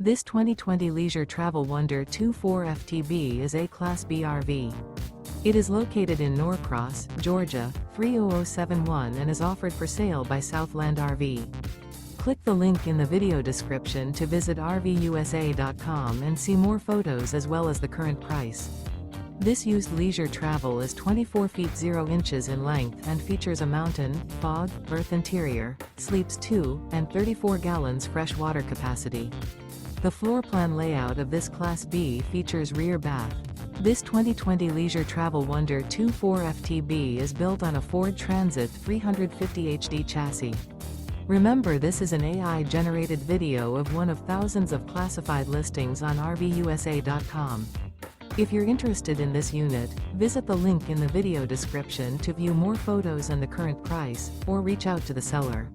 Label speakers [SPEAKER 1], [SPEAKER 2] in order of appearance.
[SPEAKER 1] This 2020 Leisure Travel Wonder 24 FTB is a Class B RV. It is located in Norcross, Georgia, 30071 and is offered for sale by Southland RV. Click the link in the video description to visit RVUSA.com and see more photos as well as the current price. This used leisure travel is 24 feet 0 inches in length and features a mountain, fog, earth interior, sleeps 2, and 34 gallons fresh water capacity. The floor plan layout of this Class B features rear bath. This 2020 Leisure Travel Wonder 24 FTB is built on a Ford Transit 350 HD chassis. Remember, this is an AI-generated video of one of thousands of classified listings on RVUSA.com. If you're interested in this unit, visit the link in the video description to view more photos and the current price, or reach out to the seller.